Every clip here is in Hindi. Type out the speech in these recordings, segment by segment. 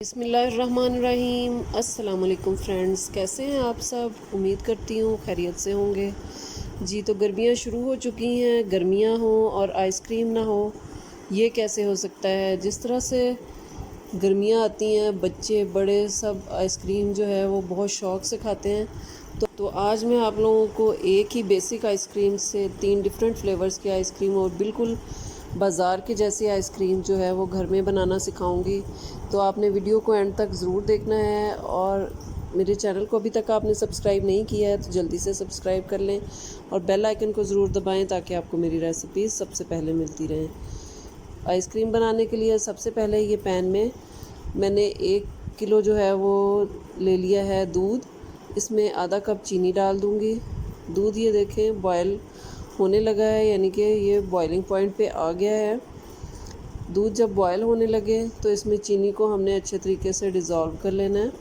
बिस्मिल्लाहिर्रहमानिर्रहीम। अस्सलाम वालेकुम फ्रेंड्स, कैसे हैं आप सब? उम्मीद करती हूँ खैरियत से होंगे। जी, तो गर्मियाँ शुरू हो चुकी हैं। गर्मियाँ हो और आइसक्रीम ना हो, ये कैसे हो सकता है? जिस तरह से गर्मियाँ आती हैं, बच्चे बड़े सब आइसक्रीम जो है वो बहुत शौक़ से खाते हैं। तो आज मैं आप लोगों को एक ही बेसिक आइसक्रीम से 3 डिफरेंट फ्लेवर्स की आइसक्रीम और बिल्कुल बाज़ार के जैसी आइसक्रीम जो है वो घर में बनाना सिखाऊंगी। तो आपने वीडियो को एंड तक ज़रूर देखना है और मेरे चैनल को अभी तक आपने सब्सक्राइब नहीं किया है तो जल्दी से सब्सक्राइब कर लें और बेल आइकन को ज़रूर दबाएं ताकि आपको मेरी रेसिपीज़ सबसे पहले मिलती रहें। आइसक्रीम बनाने के लिए सबसे पहले ये पैन में मैंने 1 किलो जो है वो ले लिया है दूध। इसमें आधा कप चीनी डाल दूँगी। दूध ये देखें बॉयल होने लगा है, यानी कि ये बॉइलिंग पॉइंट पे आ गया है। दूध जब बॉयल होने लगे तो इसमें चीनी को हमने अच्छे तरीके से डिज़ोल्व कर लेना है।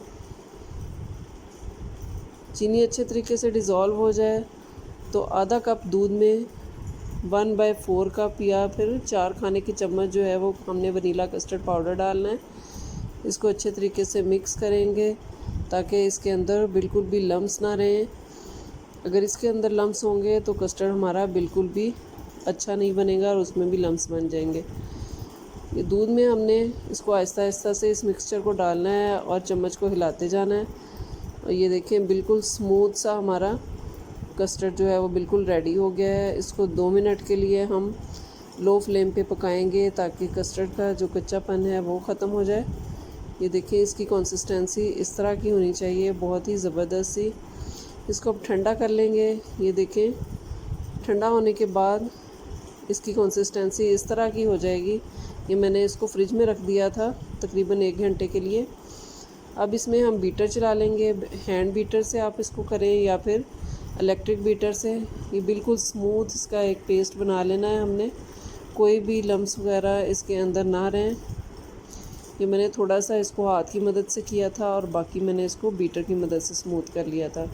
चीनी अच्छे तरीके से डिज़ोल्व हो जाए तो आधा कप दूध में 1/4 कप या फिर 4 खाने की चम्मच जो है वो हमने वनीला कस्टर्ड पाउडर डालना है। इसको अच्छे तरीके से मिक्स करेंगे ताकि इसके अंदर बिल्कुल भी लम्स ना रहें। अगर इसके अंदर लम्स होंगे तो कस्टर्ड हमारा बिल्कुल भी अच्छा नहीं बनेगा और उसमें भी लम्स बन जाएंगे। ये दूध में हमने इसको आहिस्ता आहिस्ता से इस मिक्सचर को डालना है और चम्मच को हिलाते जाना है। और ये देखें बिल्कुल स्मूथ सा हमारा कस्टर्ड जो है वो बिल्कुल रेडी हो गया है। इसको 2 मिनट के लिए हम लो फ्लेम पे पकाएंगे ताकि कस्टर्ड का जो कच्चापन है वो ख़त्म हो जाए। ये देखिए इसकी कंसिस्टेंसी इस तरह की होनी चाहिए, बहुत ही ज़बरदस्त सी। इसको अब ठंडा कर लेंगे। ये देखें ठंडा होने के बाद इसकी कंसिस्टेंसी इस तरह की हो जाएगी। ये मैंने इसको फ्रिज में रख दिया था तकरीबन 1 घंटे के लिए। अब इसमें हम बीटर चला लेंगे। हैंड बीटर से आप इसको करें या फिर इलेक्ट्रिक बीटर से। ये बिल्कुल स्मूथ इसका एक पेस्ट बना लेना है हमने, कोई भी लम्स वगैरह इसके अंदर ना रहें। ये मैंने थोड़ा सा इसको हाथ की मदद से किया था और बाकी मैंने इसको बीटर की मदद से स्मूथ कर लिया था।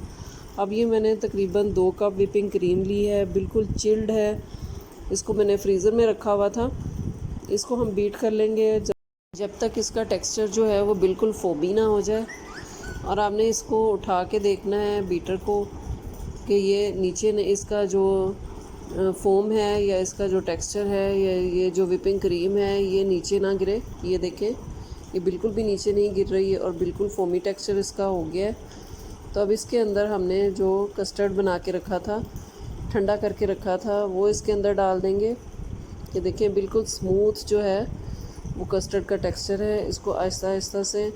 अब ये मैंने तकरीबन 2 कप व्हिपिंग क्रीम ली है, बिल्कुल चिल्ड है। इसको मैंने फ्रीज़र में रखा हुआ था। इसको हम बीट कर लेंगे जब तक इसका टेक्सचर जो है वो बिल्कुल फोमी ना हो जाए। और आपने इसको उठा के देखना है बीटर को कि ये नीचे इसका जो फोम है या इसका जो टेक्सचर है या ये जो व्हिपिंग क्रीम है ये नीचे ना गिरे। ये देखें ये बिल्कुल भी नीचे नहीं गिर रही है और बिल्कुल फोमी टेक्सचर इसका हो गया है। तो अब इसके अंदर हमने जो कस्टर्ड बना के रखा था, ठंडा करके रखा था, वो इसके अंदर डाल देंगे। ये देखें बिल्कुल स्मूथ जो है वो कस्टर्ड का टेक्सचर है। इसको आहिस्ता आहिस्ता से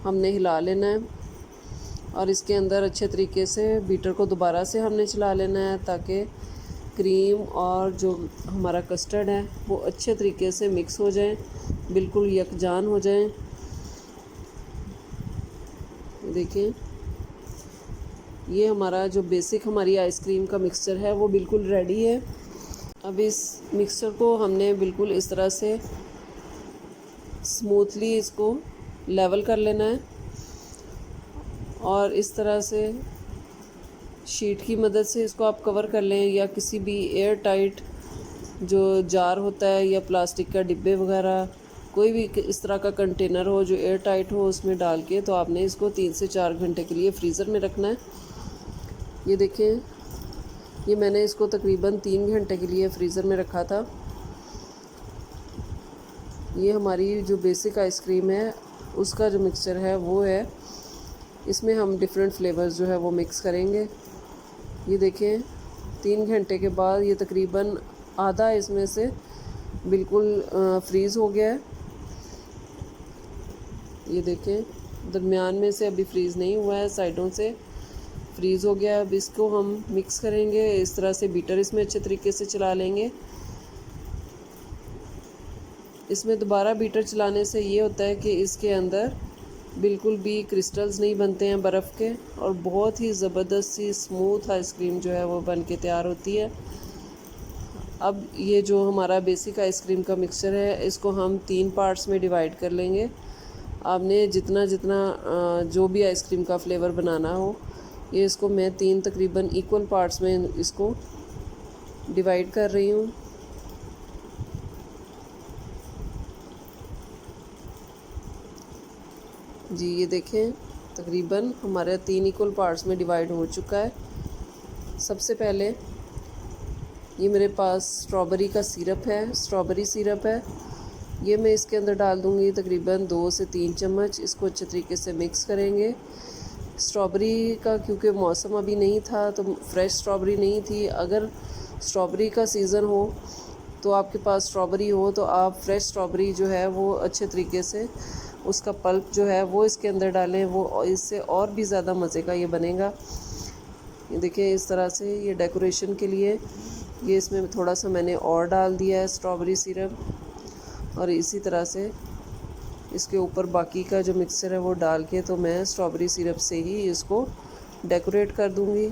हमने हिला लेना है और इसके अंदर अच्छे तरीके से बीटर को दोबारा से हमने चला लेना है ताकि क्रीम और जो हमारा कस्टर्ड है वो अच्छे तरीके से मिक्स हो जाए, बिल्कुल यकजान हो जाए। देखिए ये हमारा जो बेसिक हमारी आइसक्रीम का मिक्सचर है वो बिल्कुल रेडी है। अब इस मिक्सचर को हमने बिल्कुल इस तरह से स्मूथली इसको लेवल कर लेना है और इस तरह से शीट की मदद से इसको आप कवर कर लें या किसी भी एयर टाइट जो जार होता है या प्लास्टिक का डिब्बे वगैरह कोई भी इस तरह का कंटेनर हो जो एयर टाइट हो उसमें डाल के तो आपने इसको 3 से 4 घंटे के लिए फ्रीज़र में रखना है। ये देखें ये मैंने इसको तकरीबन 3 घंटे के लिए फ्रीज़र में रखा था। ये हमारी जो बेसिक आइसक्रीम है उसका जो मिक्सचर है वो है। इसमें हम डिफरेंट फ्लेवर्स जो है वो मिक्स करेंगे। ये देखें 3 घंटे के बाद ये तकरीबन आधा इसमें से बिल्कुल फ्रीज़ हो गया है। ये देखें दरमियान में से अभी फ्रीज़ नहीं हुआ है, साइडों से फ्रीज़ हो गया। अब इसको हम मिक्स करेंगे इस तरह से, बीटर इसमें अच्छे तरीके से चला लेंगे। इसमें दोबारा बीटर चलाने से ये होता है कि इसके अंदर बिल्कुल भी क्रिस्टल्स नहीं बनते हैं बर्फ़ के और बहुत ही ज़बरदस्त सी स्मूथ आइसक्रीम जो है वो बन के तैयार होती है। अब ये जो हमारा बेसिक आइसक्रीम का मिक्सचर है इसको हम 3 पार्ट्स में डिवाइड कर लेंगे। आपने जितना जितना जो भी आइसक्रीम का फ्लेवर बनाना हो ये इसको मैं 3 तकरीबन इक्वल पार्ट्स में इसको डिवाइड कर रही हूँ। जी ये देखें तकरीबन हमारे 3 इक्वल पार्ट्स में डिवाइड हो चुका है। सबसे पहले ये मेरे पास स्ट्रॉबेरी का सिरप है, स्ट्रॉबेरी सिरप है, ये मैं इसके अंदर डाल दूँगी तकरीबन 2 से 3 चम्मच। इसको अच्छे तरीके से मिक्स करेंगे। स्ट्रॉबेरी का क्योंकि मौसम अभी नहीं था तो फ्रेश स्ट्रॉबेरी नहीं थी। अगर स्ट्रॉबेरी का सीज़न हो तो आपके पास स्ट्रॉबेरी हो तो आप फ्रेश स्ट्रॉबेरी जो है वो अच्छे तरीके से उसका पल्प जो है वो इसके अंदर डालें, वो इससे और भी ज़्यादा मज़े का ये बनेगा। ये देखिए इस तरह से ये डेकोरेशन के लिए ये इसमें थोड़ा सा मैंने और डाल दिया है स्ट्रॉबेरी सिरप, और इसी तरह से इसके ऊपर बाकी का जो मिक्सचर है वो डाल के तो मैं स्ट्रॉबेरी सिरप से ही इसको डेकोरेट कर दूंगी।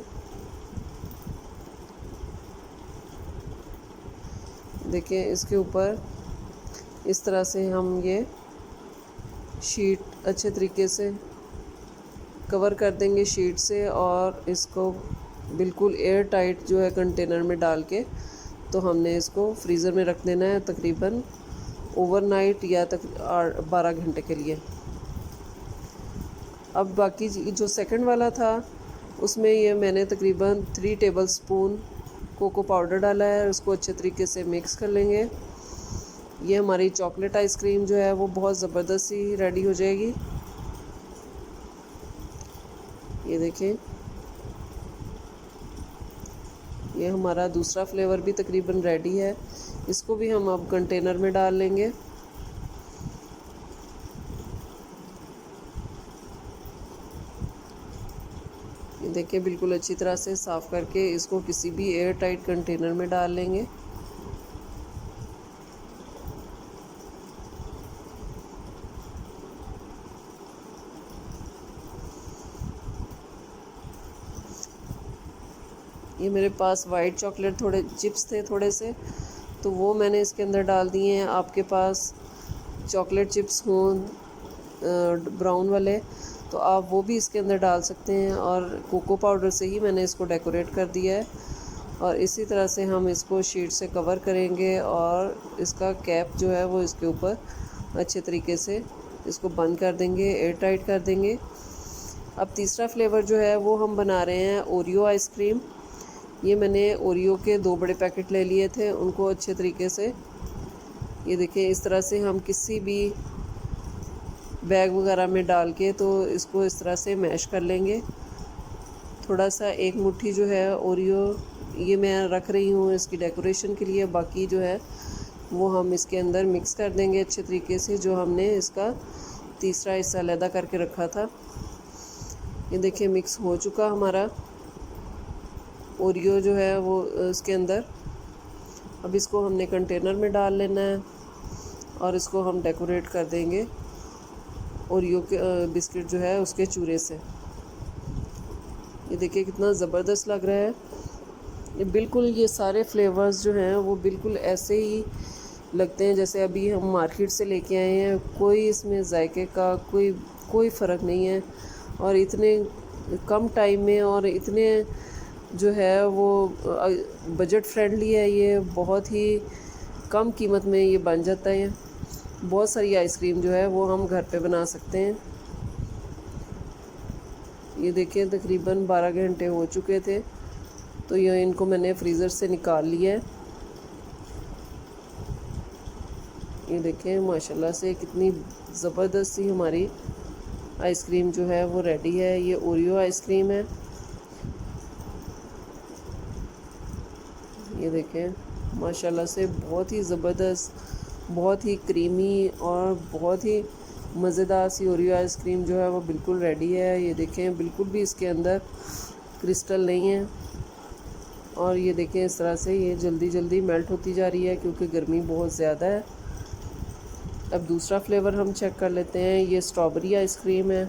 देखिए इसके ऊपर इस तरह से हम ये शीट अच्छे तरीके से कवर कर देंगे शीट से, और इसको बिल्कुल एयर टाइट जो है कंटेनर में डाल के तो हमने इसको फ्रीज़र में रख देना है तकरीबन ओवरनाइट या तक 12 घंटे के लिए। अब बाकी जो सेकंड वाला था उसमें ये मैंने तकरीबन 3 टेबल स्पून कोको पाउडर डाला है, उसको अच्छे तरीके से मिक्स कर लेंगे। ये हमारी चॉकलेट आइसक्रीम जो है वो बहुत ज़बरदस्त सी रेडी हो जाएगी। ये देखें ये हमारा दूसरा फ्लेवर भी तकरीबन रेडी है। इसको भी हम अब कंटेनर में डाल लेंगे। ये देखिए बिल्कुल अच्छी तरह से साफ़ करके इसको किसी भी एयर टाइट कंटेनर में डाल लेंगे। ये मेरे पास वाइट चॉकलेट थोड़े चिप्स थे थोड़े से, तो वो मैंने इसके अंदर डाल दिए हैं। आपके पास चॉकलेट चिप्स हों ब्राउन वाले तो आप वो भी इसके अंदर डाल सकते हैं, और कोको पाउडर से ही मैंने इसको डेकोरेट कर दिया है। और इसी तरह से हम इसको शीट से कवर करेंगे और इसका कैप जो है वो इसके ऊपर अच्छे तरीके से इसको बंद कर देंगे, एयर टाइट कर देंगे। अब तीसरा फ्लेवर जो है वो हम बना रहे हैं ओरियो आइसक्रीम। ये मैंने ओरियो के 2 बड़े पैकेट ले लिए थे, उनको अच्छे तरीके से ये देखिए इस तरह से हम किसी भी बैग वगैरह में डाल के तो इसको इस तरह से मैश कर लेंगे। थोड़ा सा 1 मुट्ठी जो है ओरियो ये मैं रख रही हूँ इसकी डेकोरेशन के लिए, बाकी जो है वो हम इसके अंदर मिक्स कर देंगे अच्छे तरीके से, जो हमने इसका तीसरा हिस्सा अलग करके रखा था। ये देखिए मिक्स हो चुका हमारा ओरियो जो है वो इसके अंदर। अब इसको हमने कंटेनर में डाल लेना है और इसको हम डेकोरेट कर देंगे ओरियो के बिस्किट जो है उसके चूरे से। ये देखिए कितना ज़बरदस्त लग रहा है। ये बिल्कुल ये सारे फ्लेवर्स जो हैं वो बिल्कुल ऐसे ही लगते हैं जैसे अभी हम मार्केट से लेके आए हैं। कोई इसमें जायके का कोई फ़र्क नहीं है, और इतने कम टाइम में और इतने जो है वो बजट फ्रेंडली है। ये बहुत ही कम कीमत में ये बन जाता है। बहुत सारी आइसक्रीम जो है वो हम घर पे बना सकते हैं। ये देखिए तकरीबन 12 घंटे हो चुके थे, तो ये इनको मैंने फ्रीज़र से निकाल लिया है। ये देखें माशाल्लाह से कितनी ज़बरदस्त सी हमारी आइसक्रीम जो है वो रेडी है। ये ओरियो आइसक्रीम है। ये देखें माशाल्लाह से बहुत ही ज़बरदस्त, बहुत ही क्रीमी और बहुत ही मज़ेदार सी ओरियो आइसक्रीम जो है वो बिल्कुल रेडी है। ये देखें बिल्कुल भी इसके अंदर क्रिस्टल नहीं है, और ये देखें इस तरह से ये जल्दी जल्दी मेल्ट होती जा रही है क्योंकि गर्मी बहुत ज़्यादा है। अब दूसरा फ्लेवर हम चेक कर लेते हैं। ये स्ट्रॉबेरी आइसक्रीम है।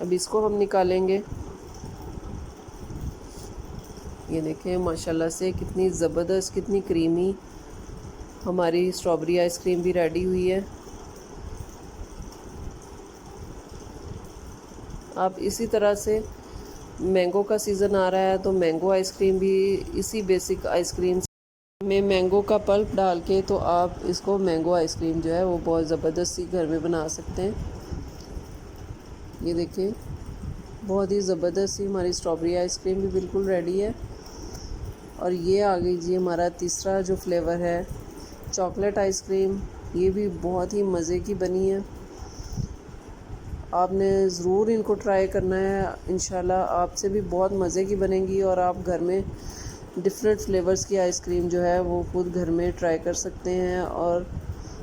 अब इसको हम निकालेंगे। ये देखें माशाल्लाह से कितनी ज़बरदस्त, कितनी क्रीमी हमारी स्ट्रॉबेरी आइसक्रीम भी रेडी हुई है। आप इसी तरह से मैंगो का सीज़न आ रहा है तो मैंगो आइसक्रीम भी इसी बेसिक आइसक्रीम में मैंगो का पल्प डाल के तो आप इसको मैंगो आइसक्रीम जो है वो बहुत ज़बरदस्त सी घर में बना सकते हैं। ये देखें, बहुत ही ज़बरदस्त सी हमारी स्ट्रॉबेरी आइसक्रीम भी बिल्कुल रेडी है। और ये आ गई जी हमारा तीसरा जो फ्लेवर है चॉकलेट आइसक्रीम। ये भी बहुत ही मज़े की बनी है, आपने ज़रूर इनको ट्राई करना है। इंशाल्लाह आपसे भी बहुत मज़े की बनेंगी और आप घर में डिफरेंट फ्लेवर्स की आइसक्रीम जो है वो खुद घर में ट्राई कर सकते हैं। और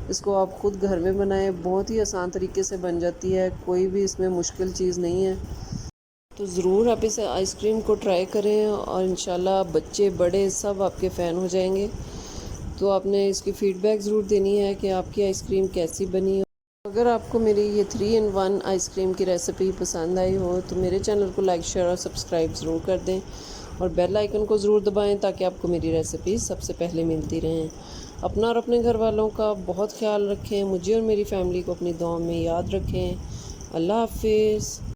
इसको आप खुद घर में बनाएं, बहुत ही आसान तरीके से बन जाती है, कोई भी इसमें मुश्किल चीज़ नहीं है। तो ज़रूर आप इस आइसक्रीम को ट्राई करें और इंशाल्लाह बच्चे बड़े सब आपके फ़ैन हो जाएंगे। तो आपने इसकी फ़ीडबैक ज़रूर देनी है कि आपकी आइसक्रीम कैसी बनी। अगर आपको मेरी ये 3 in 1 आइसक्रीम की रेसिपी पसंद आई हो तो मेरे चैनल को लाइक शेयर और सब्सक्राइब ज़रूर कर दें और बेल आइकन को ज़रूर दबाएं ताकि आपको मेरी रेसिपी सबसे पहले मिलती रहें। अपना और अपने घर वालों का बहुत ख्याल रखें, मुझे और मेरी फैमिली को अपनी दुआ में याद रखें। अल्लाह हाफिज़।